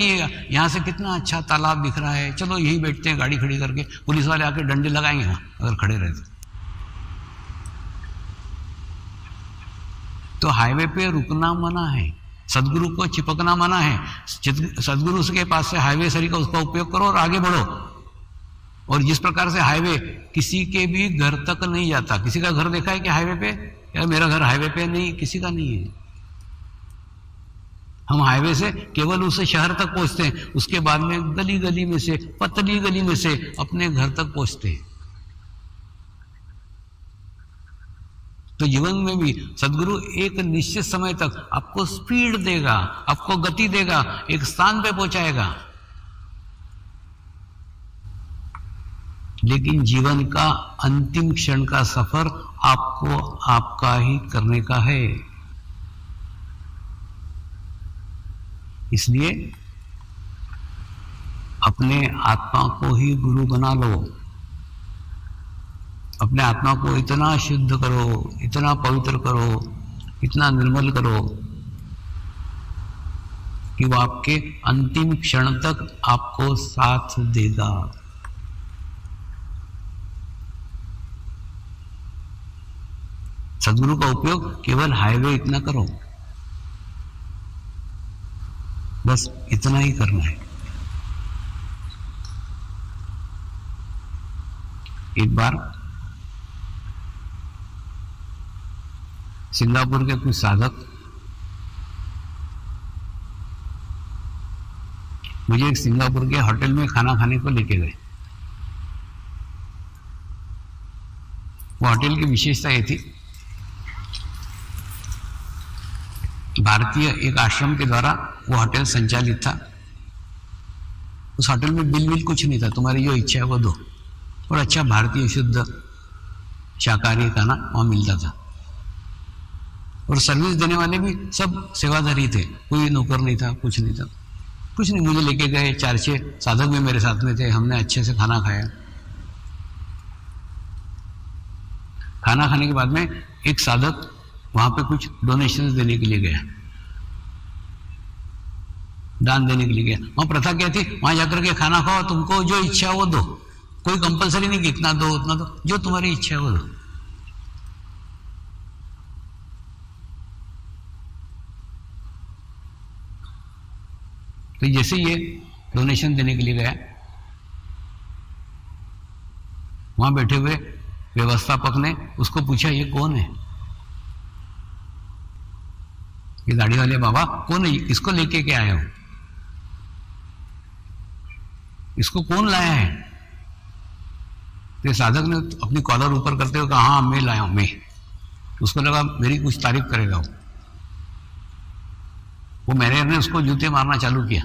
यहाँ से कितना अच्छा तालाब दिख रहा है, चलो यहीं बैठते हैं गाड़ी खड़ी करके, पुलिस वाले आके डंडे लगाएंगे वहां अगर खड़े रहते। तो हाईवे पे रुकना मना है, सदगुरु को चिपकना मना है। सदगुरु के पास से हाईवे सरी का उसका उपयोग करो और आगे बढ़ो। और जिस प्रकार से हाईवे किसी के भी घर तक नहीं जाता, किसी का घर देखा है कि हाईवे पे, यार मेरा घर हाईवे पे नहीं, किसी का नहीं है। हम हाईवे से केवल उस शहर तक पहुंचते हैं, उसके बाद में गली गली में से, पतली गली में से अपने घर तक पहुंचते हैं। तो जीवन में भी सदगुरु एक निश्चित समय तक आपको स्पीड देगा, आपको गति देगा, एक स्थान पे पहुंचाएगा। लेकिन जीवन का अंतिम क्षण का सफर आपको आपका ही करने का है। इसलिए अपने आत्मा को ही गुरु बना लो। अपने आत्मा को इतना शुद्ध करो, इतना पवित्र करो, इतना निर्मल करो कि वो आपके अंतिम क्षण तक आपको साथ देगा। सदगुरु का उपयोग केवल हाईवे इतना करो, बस इतना ही करना है। एक बार सिंगापुर के कुछ साधक मुझे एक सिंगापुर के होटल में खाना खाने को लेके गए। वो होटल की विशेषता ये थी, भारतीय एक आश्रम के द्वारा वो होटल संचालित था। उस होटल में बिल कुछ नहीं था, तुम्हारी जो इच्छा है वो दो। और अच्छा भारतीय शुद्ध शाकाहारी खाना वहां मिलता था। और सर्विस देने वाले भी सब सेवाधारी थे, कोई नौकर नहीं था, कुछ नहीं था। कुछ नहीं, मुझे लेके गए, 4-6 साधक भी मेरे साथ में थे, हमने अच्छे से खाना खाया। खाना खाने के बाद में एक साधक वहां पे कुछ डोनेशन देने के लिए गया, दान देने के लिए गया। वहां प्रथा क्या थी, वहां जाकर के खाना खाओ, तुमको जो इच्छा वो दो, कोई कंपलसरी नहीं कि इतना दो उतना दो, जो तुम्हारी इच्छा है वो दो। तो जैसे ये डोनेशन देने के लिए गया, वहां बैठे हुए व्यवस्थापक ने उसको पूछा, ये कौन है? ये दाढ़ी वाले बाबा कौन है, इसको लेके क्या आए हो, इसको कौन लाया है? तो साधक ने अपनी कॉलर ऊपर करते हुए कहा, हाँ मैं लाया हूं, मैं। उसको लगा मेरी कुछ तारीफ करेगा वो मैनेजर ने उसको जूते मारना चालू किया।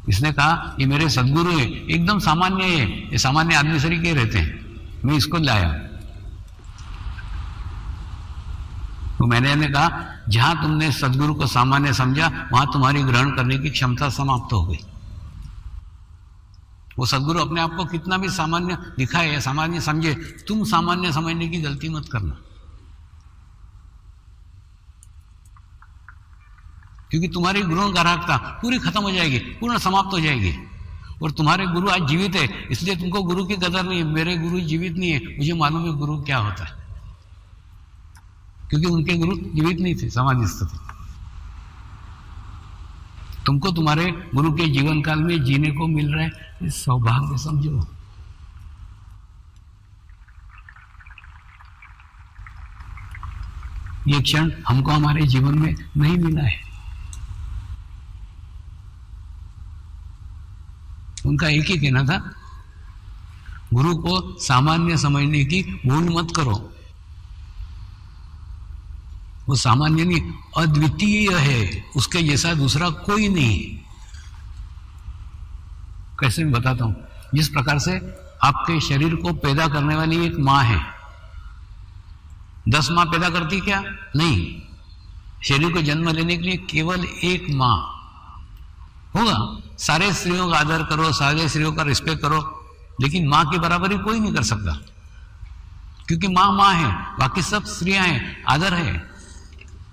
इसने कहा ये मेरे सदगुरु है, एकदम सामान्य है, ये सामान्य आदमी सरी के रहते हैं, मैं इसको लाया। तो मैंने कहा जहां तुमने सदगुरु को सामान्य समझा वहां तुम्हारी ग्रहण करने की क्षमता समाप्त हो गई। वो सदगुरु अपने आप को कितना भी सामान्य दिखाए या सामान्य समझे, तुम सामान्य समझने की गलती मत करना, क्योंकि तुम्हारी ग्रहण ग्राहकता पूरी खत्म हो जाएगी, पूर्ण समाप्त हो जाएगी। और तुम्हारे गुरु आज जीवित है, इसलिए तुमको गुरु की कदर नहीं है। मेरे गुरु जीवित नहीं है, मुझे मालूम है गुरु क्या होता है, क्योंकि उनके गुरु जीवित नहीं थे, समाधिस्थ थे। तुमको तुम्हारे गुरु के जीवन काल में जीने को मिल रहा है, इस सौभाग्य समझो। ये क्षण हमको हमारे जीवन में नहीं मिला है। उनका एक ही कहना था, गुरु को सामान्य समझने की भूल मत करो। वो सामान्य नहीं, अद्वितीय है, उसके जैसा दूसरा कोई नहीं। कैसे मैं बताता हूं, जिस प्रकार से आपके शरीर को पैदा करने वाली एक मां है, 10 मां पैदा करती क्या? नहीं, शरीर को जन्म लेने के लिए केवल एक मां होगा। सारे स्त्रियों का आदर करो, सारे स्त्रियों का रिस्पेक्ट करो, लेकिन मां की बराबरी कोई नहीं कर सकता, क्योंकि मां मां है, बाकी सब स्त्रियां हैं, आदर है।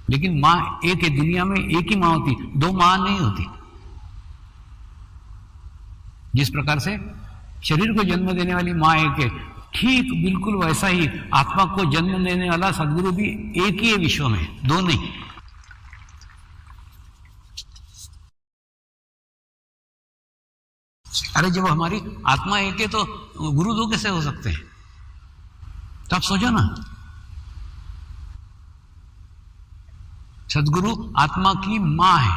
लेकिन माँ एक है, दुनिया में एक ही माँ होती, दो माँ नहीं होती। जिस प्रकार से शरीर को जन्म देने वाली माँ एक है, ठीक बिल्कुल वैसा ही आत्मा को जन्म देने वाला सदगुरु भी एक ही है विश्व में, दो नहीं। अरे जब हमारी आत्मा एक है तो गुरु दो कैसे हो सकते हैं? तो आप सोचो ना, सदगुरु आत्मा की मां है,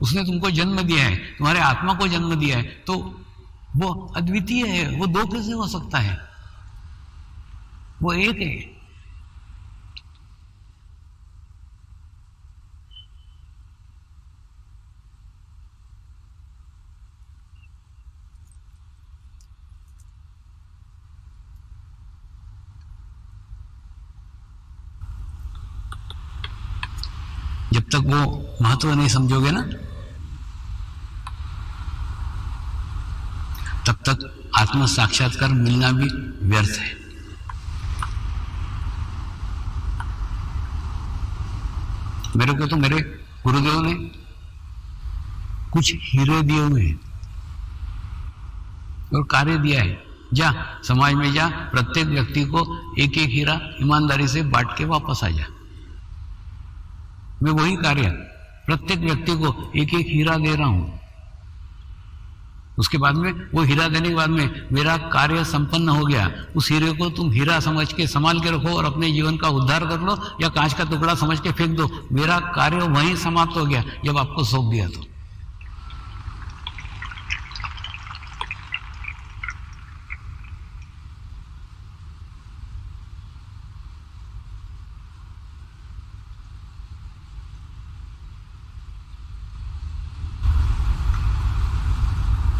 उसने तुमको जन्म दिया है, तुम्हारे आत्मा को जन्म दिया है, तो वो अद्वितीय है, वो दो कैसे हो सकता है? वो एक है। जब तक वो महत्व नहीं समझोगे ना, तब तक आत्म साक्षात्कार मिलना भी व्यर्थ है। मेरे को तो मेरे गुरुदेव ने कुछ हीरे दिए हुए हैं और कार्य दिया है, जा समाज में जा, प्रत्येक व्यक्ति को एक एक हीरा ईमानदारी से बांट के वापस आ जा। मैं वही कार्य प्रत्येक व्यक्ति को एक एक हीरा दे रहा हूं। उसके बाद में वो हीरा देने के बाद में मेरा कार्य संपन्न हो गया। उस हीरे को तुम हीरा समझ के संभाल के रखो और अपने जीवन का उद्धार कर लो, या कांच का टुकड़ा समझ के फेंक दो। मेरा कार्य वहीं समाप्त हो गया जब आपको सौंप दिया तो।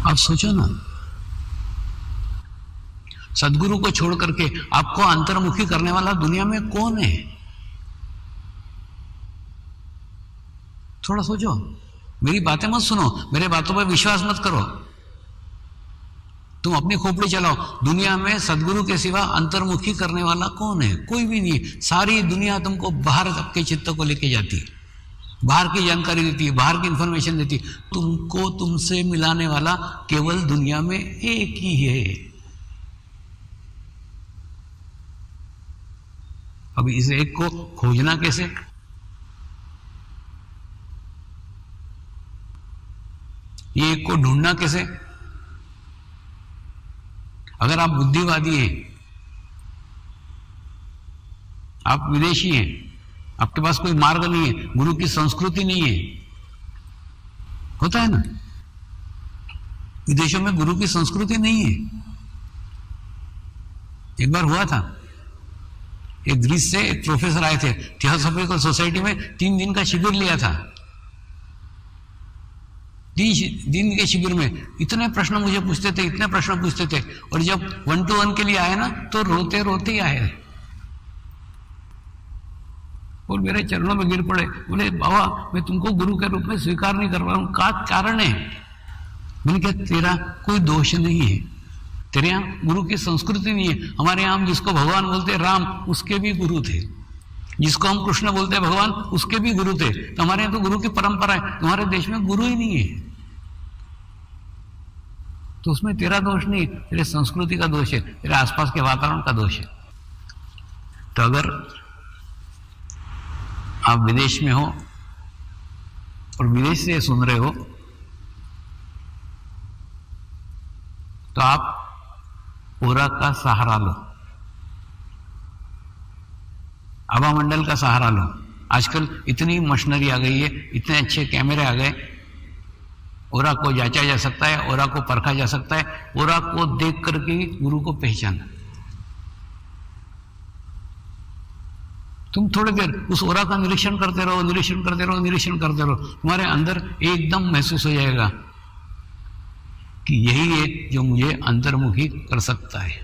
आप सोचो ना, सदगुरु को छोड़ करके आपको अंतर्मुखी करने वाला दुनिया में कौन है? थोड़ा सोचो, मेरी बातें मत सुनो, मेरे बातों पर विश्वास मत करो, तुम अपनी खोपड़ी चलाओ। दुनिया में सदगुरु के सिवा अंतर्मुखी करने वाला कौन है? कोई भी नहीं। सारी दुनिया तुमको बाहर आपके चित्त को लेके जाती है, बाहर की जानकारी देती है, बाहर की इंफॉर्मेशन देती है। तुमको तुमसे मिलाने वाला केवल दुनिया में एक ही है। अब इस एक को खोजना कैसे? ये एक को ढूंढना कैसे? अगर आप बुद्धिवादी हैं, आप विदेशी हैं, आपके पास कोई मार्ग नहीं है, गुरु की संस्कृति नहीं है, होता है ना, विदेशों में गुरु की संस्कृति नहीं है। एक बार हुआ था, एक ग्रीस से एक प्रोफेसर आए थे, थियोसॉफिकल सोसाइटी में 3 दिन का शिविर लिया था। 3 दिन के शिविर में इतने प्रश्न मुझे पूछते थे, इतने प्रश्न पूछते थे, और जब 1-to-1 के लिए आए ना तो रोते रोते ही आए और मेरे चरणों में गिर पड़े। बोले बाबा, मैं तुमको गुरु के रूप में स्वीकार नहीं कर रहा हूं, क्या कारण है? मैंने कहा तेरा कोई दोष नहीं है, तेरे यहाँ गुरु की संस्कृति नहीं है। हमारे यहाँ हम जिसको भगवान बोलते राम, उसके भी गुरु थे। जिसको हम कृष्ण बोलते भगवान, उसके भी गुरु थे। तो हमारे यहाँ तो गुरु की परंपरा है, तुम्हारे देश में गुरु ही नहीं है। तो उसमें तेरा दोष नहीं, तेरे संस्कृति का दोष है, तेरे आसपास के वातावरण का दोष है। तो अगर आप विदेश में हो और विदेश से सुन रहे हो, तो आप ओरा का सहारा लो, आभा मंडल का सहारा लो। आजकल इतनी मशीनरी आ गई है, इतने अच्छे कैमरे आ गए, ओरा को जांचा जा सकता है, ओरा को परखा जा सकता है। ओरा को देख करके गुरु को पहचाना। तुम थोड़ी देर उस ओरा का निरीक्षण करते रहो, निरीक्षण करते रहो, निरीक्षण करते रहो, तुम्हारे अंदर एकदम महसूस हो जाएगा कि यही है जो मुझे अंतर्मुखी कर सकता है।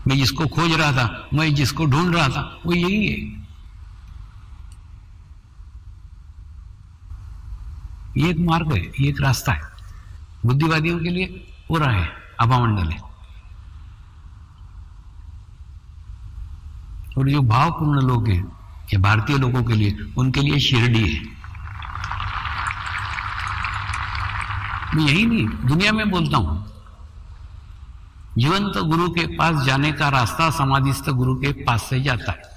मैं जिसको खोज रहा था, मैं जिसको ढूंढ रहा था, वो यही है। ये एक मार्ग है, ये एक रास्ता है। बुद्धिवादियों के लिए ओरा है, आभा मंडल है। और जो भावपूर्ण लोग हैं, ये भारतीय लोगों के लिए, उनके लिए शिरडी है। मैं यही नहीं, दुनिया में बोलता हूं, जीवंत गुरु के पास जाने का रास्ता समाधिस्थ गुरु के पास से जाता है।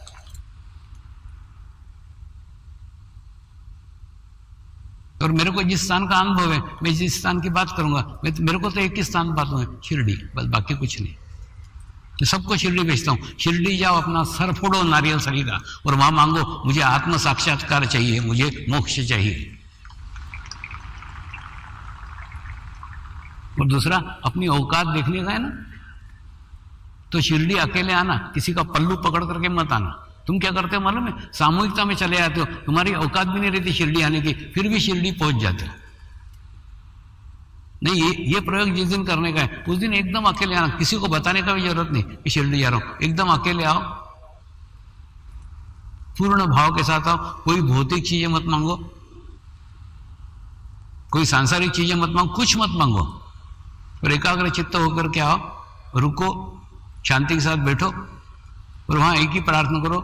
और मेरे को जिस स्थान का अनुभव है, मैं जिस स्थान की बात करूंगा, मेरे को तो एक ही स्थान बात है, शिरडी, बस बाकी कुछ नहीं। मैं सबको शिरडी भेजता हूं, शिरडी जाओ, अपना सर फोड़ो नारियल सरी का, और वहां मांगो मुझे आत्म साक्षात्कार चाहिए, मुझे मोक्ष चाहिए। और दूसरा, अपनी औकात देखने का है ना, तो शिरडी अकेले आना, किसी का पल्लू पकड़ करके मत आना। तुम क्या करते हो मालूम है, सामूहिकता में चले आते हो, तुम्हारी औकात भी नहीं रहती शिरडी आने की, फिर भी शिरडी पहुंच जाते हो। नहीं, ये प्रयोग जिस दिन करने का है उस दिन एकदम अकेले आना, किसी को बताने का भी जरूरत नहीं कि शिरडी जा रहा हूं, एकदम अकेले आओ, पूर्ण भाव के साथ आओ। कोई भौतिक चीजें मत मांगो, कोई सांसारिक चीजें मत मांगो, कुछ मत मांगो, और एकाग्र चित्त होकर के आओ, रुको, शांति के साथ बैठो, और वहां एक ही प्रार्थना करो,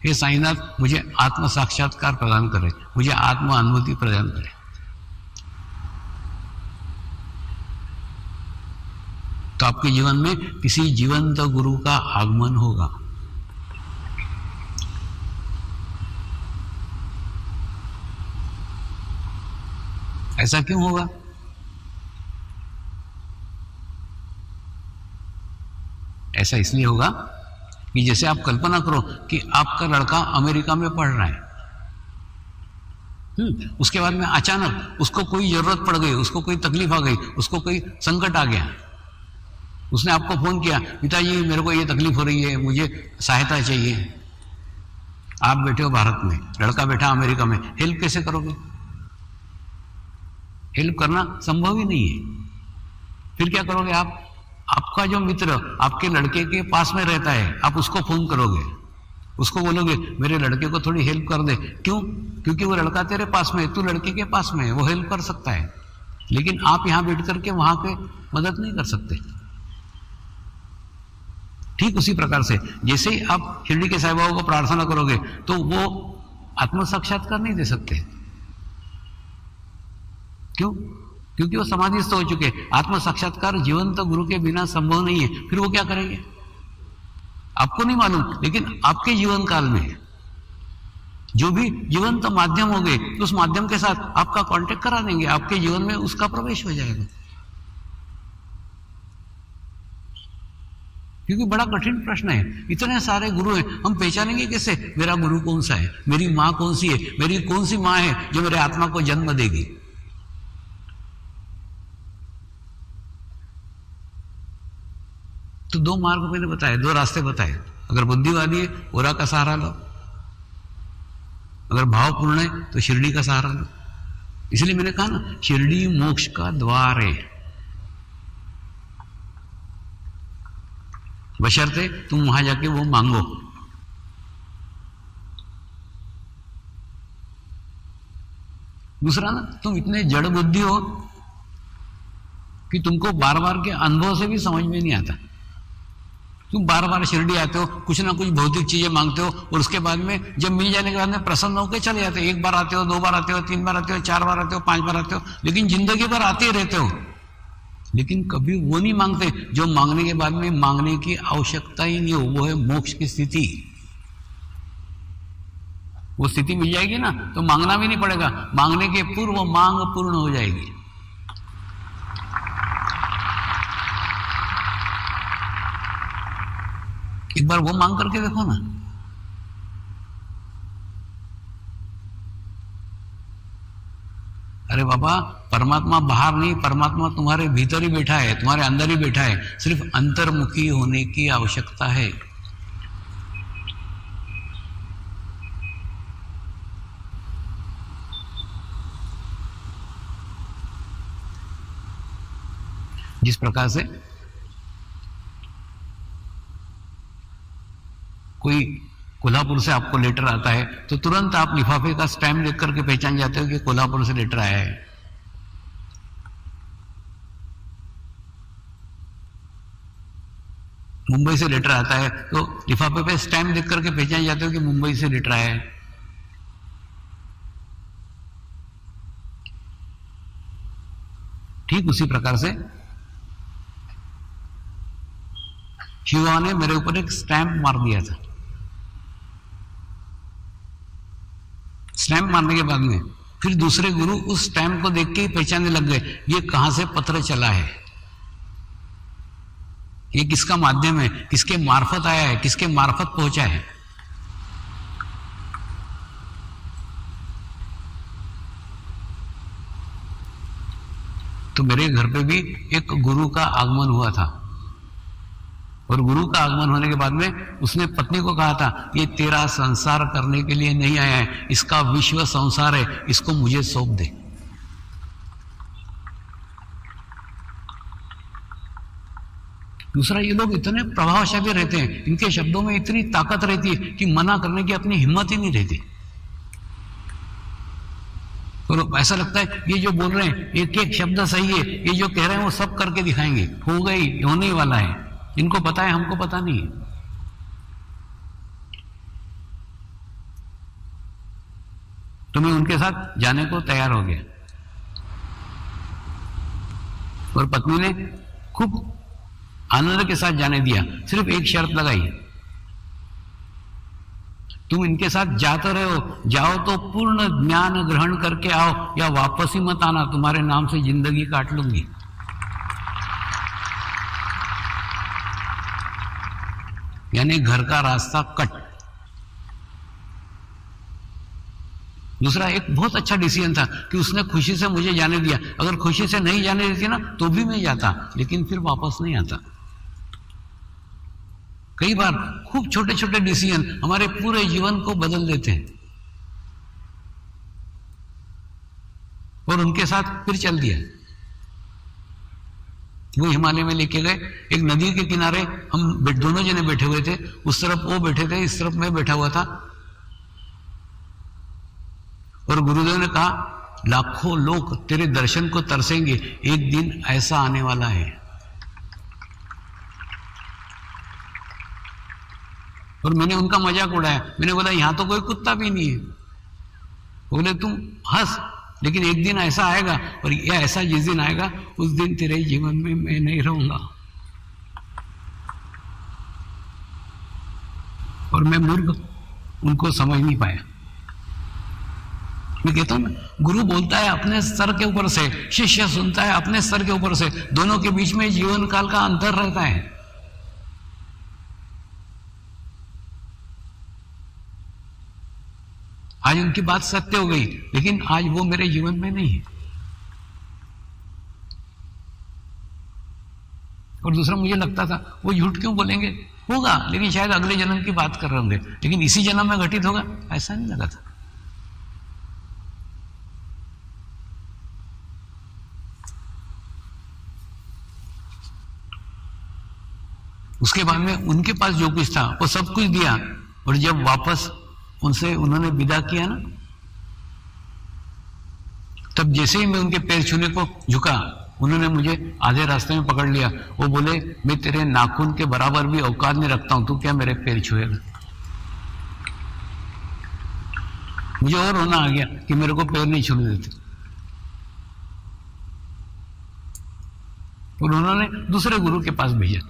हे साईनाथ मुझे आत्म साक्षात्कार प्रदान करे, मुझे आत्म अनुभूति प्रदान करे। तो आपके जीवन में किसी जीवंत गुरु का आगमन होगा। ऐसा क्यों होगा? ऐसा इसलिए होगा कि जैसे आप कल्पना करो कि आपका लड़का अमेरिका में पढ़ रहा है, उसके बाद में अचानक उसको कोई जरूरत पड़ गई, उसको कोई तकलीफ आ गई, उसको कोई संकट आ गया, उसने आपको फोन किया, पिताजी मेरे को ये तकलीफ हो रही है, मुझे सहायता चाहिए। आप बैठे हो भारत में, लड़का बैठा अमेरिका में, हेल्प कैसे करोगे? हेल्प करना संभव ही नहीं है। फिर क्या करोगे आप? आपका जो मित्र आपके लड़के के पास में रहता है, आप उसको फोन करोगे, उसको बोलोगे मेरे लड़के को थोड़ी हेल्प कर दे। क्यों? क्योंकि वो लड़का तेरे पास में है, तू लड़के के पास में है, वो हेल्प कर सकता है, लेकिन आप यहां बैठ करके वहां पे मदद नहीं कर सकते। ठीक उसी प्रकार से जैसे ही आप शिरडी के साईं बाबा को प्रार्थना करोगे तो वो आत्म साक्षात्कार नहीं दे सकते। क्यों? क्योंकि वो समाधिस्थ हो चुके। आत्म साक्षात्कार जीवंत गुरु के बिना संभव नहीं है। फिर वो क्या करेंगे आपको नहीं मालूम, लेकिन आपके जीवन काल में जो भी जीवंत माध्यम हो गए, तो उस माध्यम के साथ आपका कांटेक्ट करा देंगे, आपके जीवन में उसका प्रवेश हो जाएगा। क्योंकि बड़ा कठिन प्रश्न है, इतने सारे गुरु हैं, हम पहचानेंगे कैसे मेरा गुरु कौन सा है, मेरी माँ कौन सी है, मेरी कौन सी माँ है जो मेरे आत्मा को जन्म देगी। तो दो मार्ग मैंने बताए, दो रास्ते बताए। अगर बुद्धिवादी है ओरा का सहारा लो, अगर भावपूर्ण है तो शिरडी का सहारा लो। इसलिए मैंने कहा ना, शिरडी मोक्ष का द्वार है, बशर्ते तुम वहां जाके वो मांगो। दूसरा ना, तुम इतने जड़ बुद्धि हो कि तुमको बार बार के अनुभव से भी समझ में नहीं आता। तुम बार बार शिरडी आते हो, कुछ ना कुछ भौतिक चीजें मांगते हो, और उसके बाद में जब मिल जाने के बाद में प्रसन्न होकर चले जाते हो। एक बार आते हो, दो बार आते हो, तीन बार आते हो, चार बार आते हो, पांच बार आते हो, लेकिन जिंदगी भर आते ही रहते हो, लेकिन कभी वो नहीं मांगते जो मांगने के बाद में मांगने की आवश्यकता ही नहीं हो, वो है मोक्ष की स्थिति। वो स्थिति मिल जाएगी ना तो मांगना भी नहीं पड़ेगा, मांगने के पूर्व मांग पूर्ण हो जाएगी। एक बार वो मांग करके देखो ना। अरे बाबा, परमात्मा बाहर नहीं, परमात्मा तुम्हारे भीतर ही बैठा है, तुम्हारे अंदर ही बैठा है, सिर्फ अंतर्मुखी होने की आवश्यकता है। जिस प्रकार से कोई कोल्हापुर से आपको लेटर आता है तो तुरंत आप लिफाफे का स्टैम्प देख करके पहचान जाते हो कि कोल्हापुर से लेटर आया है। मुंबई से लेटर आता है तो लिफाफे पे स्टैम्प देख करके पहचान जाते हो कि मुंबई से लेटर आया है। ठीक उसी प्रकार से शिवा ने मेरे ऊपर एक स्टैम्प मार दिया था। स्टैम्प मारने के बाद में फिर दूसरे गुरु उस स्टैम्प को देख के ही पहचानने लग गए, ये कहां से पत्र चला है, ये किसका माध्यम है, किसके मार्फत आया है, किसके मार्फत पहुंचा है। तो मेरे घर पे भी एक गुरु का आगमन हुआ था, और गुरु का आगमन होने के बाद में उसने पत्नी को कहा था, ये तेरा संसार करने के लिए नहीं आया है, इसका विश्व संसार है, इसको मुझे सौंप दे। दूसरा, ये लोग इतने प्रभावशाली रहते हैं, इनके शब्दों में इतनी ताकत रहती है कि मना करने की अपनी हिम्मत ही नहीं रहती। तो ऐसा लगता है ये जो बोल रहे हैं एक एक शब्द सही है, ये जो कह रहे हैं वो सब करके दिखाएंगे, हो गई, होने ही वाला है, इनको पता है, हमको पता नहीं है। तो मैं उनके साथ जाने को तैयार हो गया, और पत्नी ने खूब आनंद के साथ जाने दिया। सिर्फ एक शर्त लगाई, तुम इनके साथ जाते रहे हो, जाओ तो पूर्ण ज्ञान ग्रहण करके आओ, या वापस ही मत आना, तुम्हारे नाम से जिंदगी काट लूंगी। यानी घर का रास्ता कट। दूसरा, एक बहुत अच्छा डिसीजन था कि उसने खुशी से मुझे जाने दिया। अगर खुशी से नहीं जाने देती ना तो भी मैं जाता, लेकिन फिर वापस नहीं आता। कई बार खूब छोटे छोटे डिसीजन हमारे पूरे जीवन को बदल देते हैं, और उनके साथ फिर चल दिया। वो हिमालय में लेके गए, एक नदी के किनारे हम दोनों जने बैठे हुए थे, उस तरफ वो बैठे थे, इस तरफ मैं बैठा हुआ था, और गुरुदेव ने कहा, लाखों लोग तेरे दर्शन को तरसेंगे, एक दिन ऐसा आने वाला है। और मैंने उनका मजाक उड़ाया, मैंने बोला यहां तो कोई कुत्ता भी नहीं है। बोले तुम हंस, लेकिन एक दिन ऐसा आएगा, और यह ऐसा जिस दिन आएगा उस दिन तेरे जीवन में मैं नहीं रहूंगा। और मैं मूर्ख उनको समझ नहीं पाया। मैं कहता हूं ना, गुरु बोलता है अपने स्तर के ऊपर से, शिष्य सुनता है अपने स्तर के ऊपर से, दोनों के बीच में जीवन काल का अंतर रहता है। आज उनकी बात सत्य हो गई, लेकिन आज वो मेरे जीवन में नहीं है। और दूसरा, मुझे लगता था वो झूठ क्यों बोलेंगे, होगा लेकिन शायद अगले जन्म की बात कर रहे होंगे, लेकिन इसी जन्म में घटित होगा, ऐसा नहीं लगा था। उसके बाद में उनके पास जो कुछ था वो सब कुछ दिया, और जब वापस उनसे उन्होंने विदा किया ना, तब जैसे ही मैं उनके पैर छूने को झुका, उन्होंने मुझे आधे रास्ते में पकड़ लिया। वो बोले, मैं तेरे नाखून के बराबर भी औकात नहीं रखता हूं, तू क्या मेरे पैर छुएगा। मुझे और रोना आ गया कि मेरे को पैर नहीं छूने देते। और उन्होंने दूसरे गुरु के पास भेजा।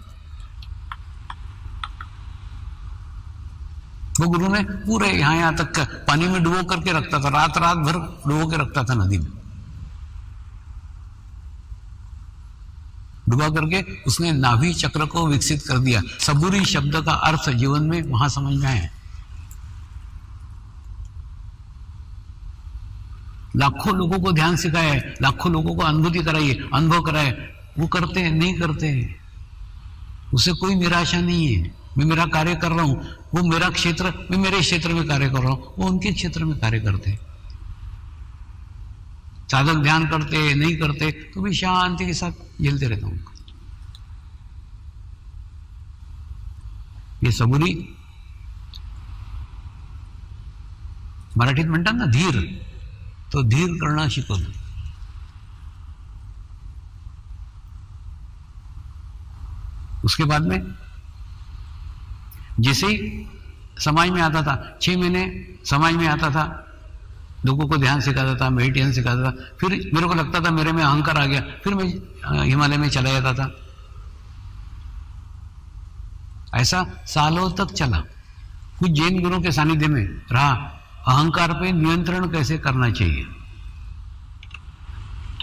वो गुरु ने पूरे यहां तक पानी में डुबो करके रखता था, रात रात भर डुबो के रखता था नदी में, डुबा करके उसने नाभि चक्र को विकसित कर दिया। सबूरी शब्द का अर्थ जीवन में वहां समझ में आया। लाखों लोगों को ध्यान सिखाया है, लाखों लोगों को अनुभूति कराई है, अनुभव कराए, वो करते हैं नहीं करते हैं, उससे कोई निराशा नहीं है। मैं मेरा कार्य कर रहा हूं, वो मेरा क्षेत्र, मैं मेरे क्षेत्र में कार्य कर रहा हूं, वो उनके क्षेत्र में कार्य करते हैं। साधक ध्यान करते नहीं करते तो भी शांति के साथ झेलते रहता हूं। ये सबुरी मराठीत म्हणतात ना धीर, तो धीर करणं शिकवलं। उसके बाद में जैसे ही समाज में आता था, 6 महीने समाज में आता था, लोगों को ध्यान सिखाता था, मेडिटेशन सिखाता था, फिर मेरे को लगता था मेरे में अहंकार आ गया, फिर मैं हिमालय में चला जाता था। ऐसा सालों तक चला। कुछ जैन गुरुओं के सानिध्य में रहा, अहंकार पे नियंत्रण कैसे करना चाहिए,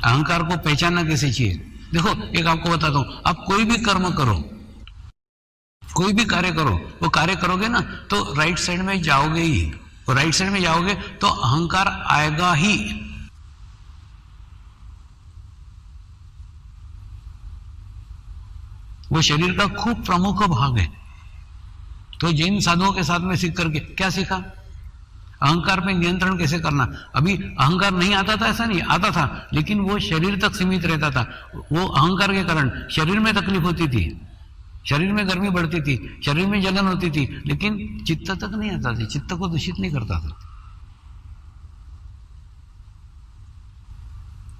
अहंकार को पहचानना कैसे चाहिए। देखो एक आपको बताता हूं, आप कोई भी कर्म करो, कोई भी कार्य करो, वो कार्य करोगे ना तो राइट साइड में जाओगे ही, वो राइट साइड में जाओगे तो अहंकार आएगा ही। वो शरीर का खूब प्रमुख भाग है। तो जैन साधुओं के साथ में सीख करके क्या सीखा, अहंकार पे नियंत्रण कैसे करना। अभी अहंकार नहीं आता था, ऐसा नहीं, आता था, लेकिन वो शरीर तक सीमित रहता था। वो अहंकार के कारण शरीर में तकलीफ होती थी, शरीर में गर्मी बढ़ती थी, शरीर में जलन होती थी, लेकिन चित्त तक नहीं आता था, चित्त को दूषित नहीं करता था।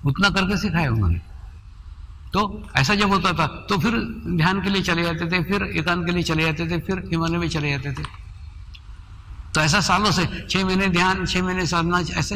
उतना करके सिखाया उन्होंने। तो ऐसा जब होता था तो फिर ध्यान के लिए चले जाते थे, फिर एकांत के लिए चले जाते थे, फिर हिमालय में चले जाते थे। तो ऐसा सालों से 6 महीने ध्यान, 6 महीने साधना, ऐसा